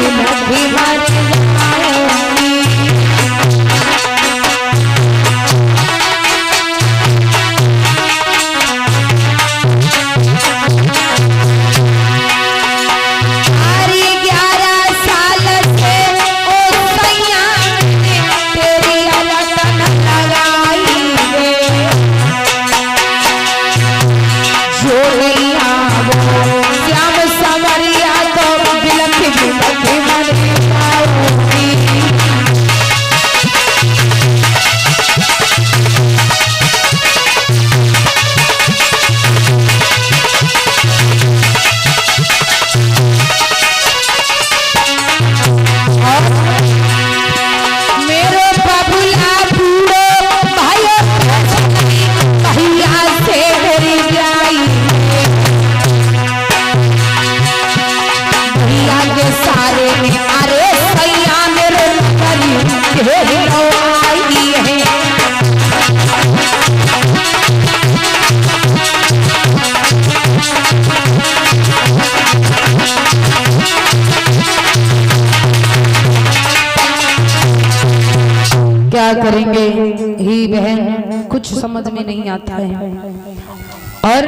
बिलखी मर जाऊंगी। क्या करेंगे ही बहन, कुछ समझ में नहीं आता है। और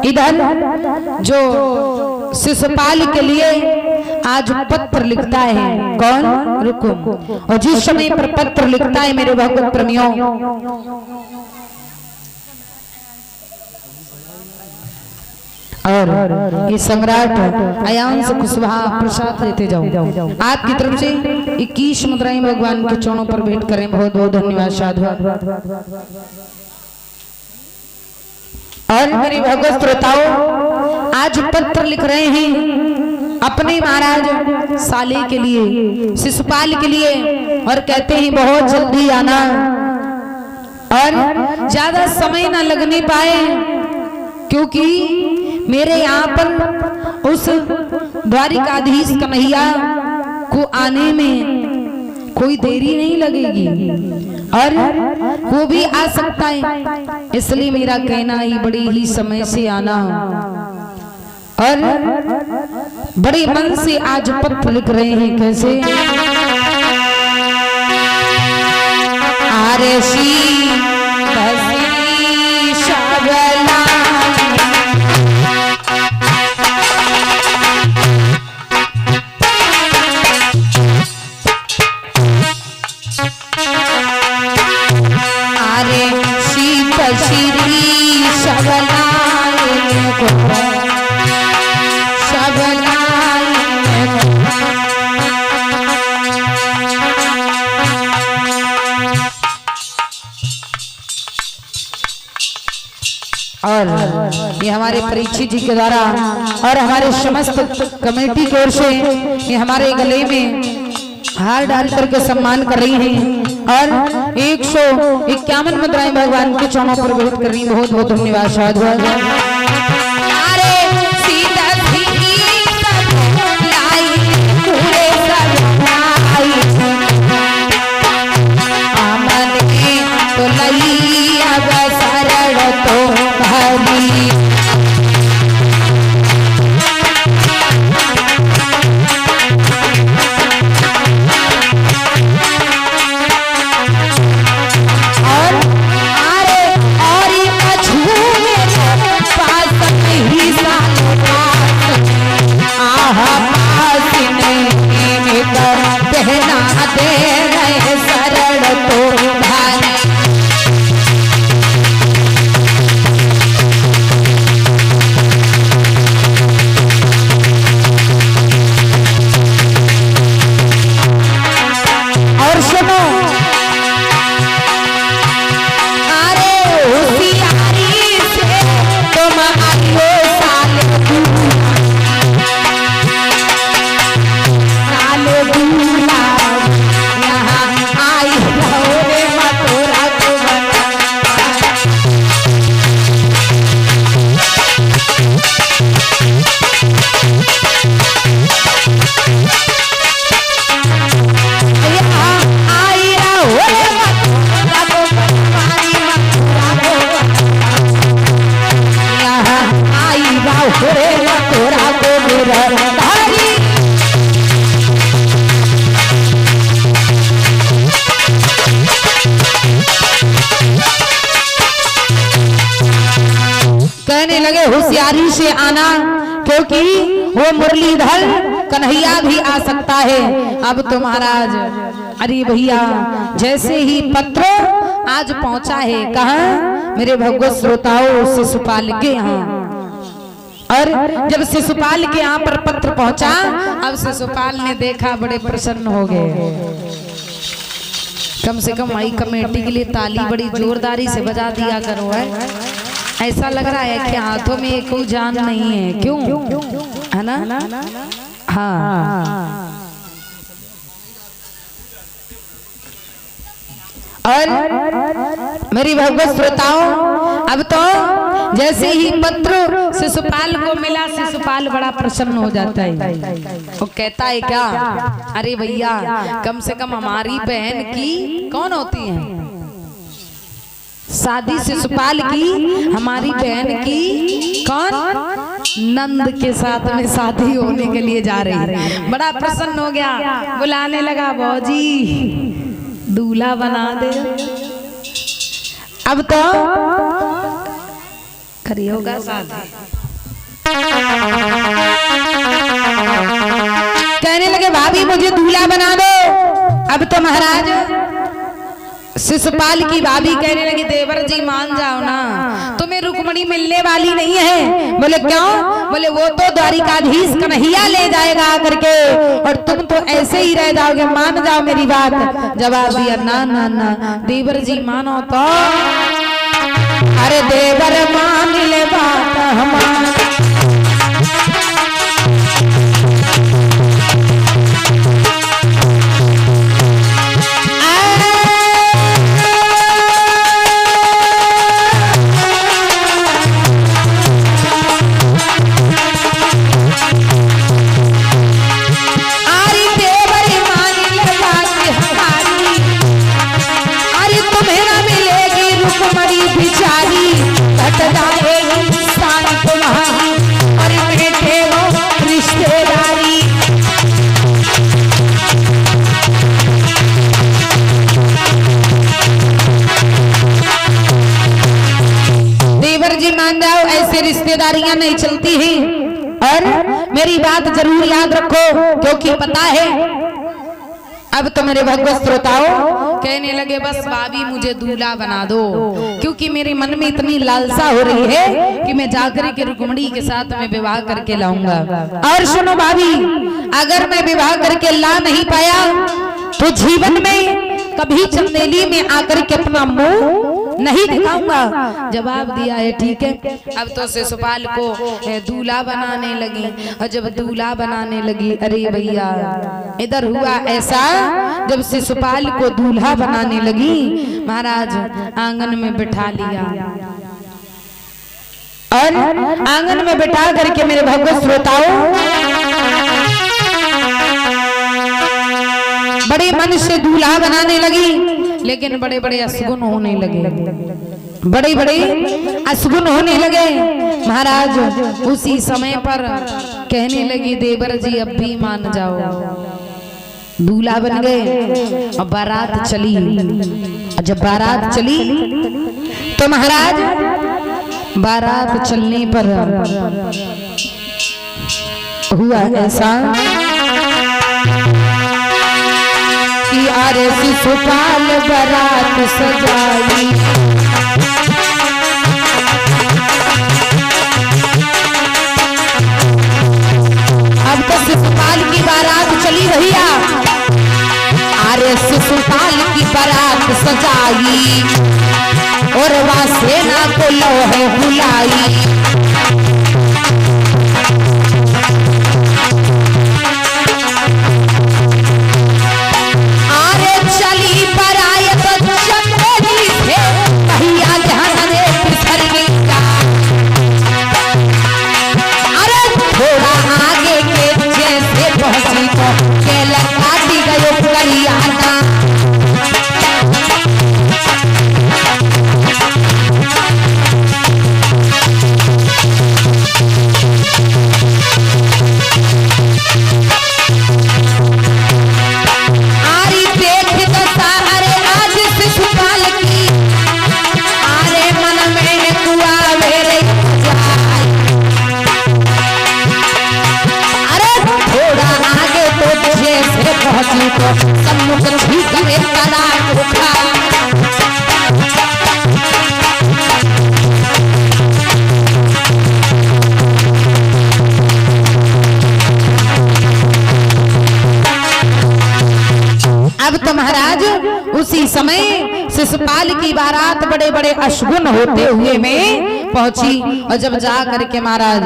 इधर जो शिशुपाल के लिए आज पत्र लिखता है कौन, रुकुम, और जिस समय पर पत्र लिखता है मेरे भगवत प्रेमियों, और ये सम्राट अयांश कुशवाहा प्रसाद लेते जाओ आपकी तरफ से 21 मुद्राएं भगवान के चरणों पर भेंट करें। बहुत बहुत धन्यवाद साधु। और मेरे भगवत श्रोताओं, आज पत्र लिख रहे हैं अपने महाराज साले के लिए, शिशुपाल के लिए, और कहते हैं बहुत जल्दी आना और ज्यादा समय ना लगने पाए, क्योंकि मेरे यहाँ पर उस द्वारिकाधीश कन्हैया को आने में कोई देरी नहीं लगेगी और वो भी आ सकता है, इसलिए मेरा कहना ही बड़े ही समय से आना। और बड़े मन से आज पत्र लिख रहे हैं। कैसे? आरसी और ये हमारे परीक्षित जी के द्वारा और हमारे समस्त कमेटी की ओर से ये हमारे गले में हार डाल करके सम्मान कर रही हैं और 151 मुद्राएं भगवान के चरणों पर भेंट कर रही हैं। बहुत बहुत धन्यवाद साधु। कहने लगे होशियारी से आना, क्योंकि वो मुरलीधर कन्हैया भी आ सकता है। अब तो महाराज अरे भैया जैसे ही पत्र आज पहुंचा है, कहा मेरे भगवत श्रोताओं शिशुपाल के यहाँ, और जब शिशुपाल के यहाँ पर पत्र पहुंचा, अब शिशुपाल ने देखा, बड़े प्रसन्न हो गए। कम से कम माई कमेटी के लिए ताली बड़ी जोरदारी से बजा दिया करो है। ऐसा लग रहा है कि हाथों में कोई जान नहीं है, क्यों है ना? हाँ। और मेरी भगवत श्रोताओं, अब तो जैसे ही पत्र शिशुपाल को मिला, शिशुपाल बड़ा प्रसन्न हो जाता है। वो कहता है क्या, अरे भैया कम से कम हमारी बहन की कौन होती है शादी, शिशुपाल की हमारी बहन की कौन, नंद के साथ में शादी होने के लिए जा रही है। बड़ा प्रसन्न हो गया, बुलाने लगा, भौजी दूल्हा बना दे। अब तो करी होगा शादी। कहने लगे भाभी मुझे दूल्हा बना दो। अब तो महाराज शिशुपाल की भाभी कहने लगी, देवर जी मान जाओ ना, तुम्हें रुक्मणी मिलने वाली नहीं है। बोले क्यों? बोले वो तो द्वारिकाधीश कन्हैया ले जाएगा आकर के, और तुम तो ऐसे ही रह जाओगे, मान जाओ मेरी बात। जवाब दिया, ना ना ना देवर जी मानो तो। अरे देवर मान ले बात हमारी। रिश्तेदारियां नहीं चलती हैं, और मेरी बात जरूर याद रखो, क्योंकि पता है। अब तो मेरे भगवत श्रोताओं कहने लगे, बस भाभी मुझे दूल्हा बना दो, क्योंकि मेरे मन में इतनी लालसा हो रही है कि मैं जाकर के रुक्मणी के साथ में विवाह करके लाऊंगा। और सुनो भाभी, अगर मैं विवाह करके ला नहीं पाया तो जीवन में कभी चंदेली में आकर के अपना मुंह नहीं दिखाऊंगा। जवाब दिया है, ठीक है। अब तो शिशुपाल को दूल्हा बनाने लगी, और जब दूल्हा बनाने लगी, अरे भैया इधर हुआ ऐसा, जब शिशुपाल को दूल्हा बनाने लगी, महाराज आंगन में बिठा लिया, और आंगन में बिठा करके मेरे भगवत श्रोताओं बड़े मन से दूल्हा बनाने लगी, लेकिन बड़े बड़े असगुन होने लगे, बड़े बड़े असगुन होने लगे। महाराज उसी समय पर कहने लगी, देवर जी अब भी मान जाओ। दूल्हा बन गए और बारात चली, और जब बारात चली तो महाराज बारात चलने पर हुआ ऐसा कि अरे शिशुपाल बारात सजाई, अब तो शिशुपाल की बारात चली भैया। अरे शिशुपाल की बारात सजाई और वह सेना को लोहे बुलाई। की तो सम्मुख भी करे कला धोखा। अब तो महाराज उसी समय शिशुपाल की बारात बड़े बड़े अशगुन होते हुए में पहुंची और जब जा करके महाराज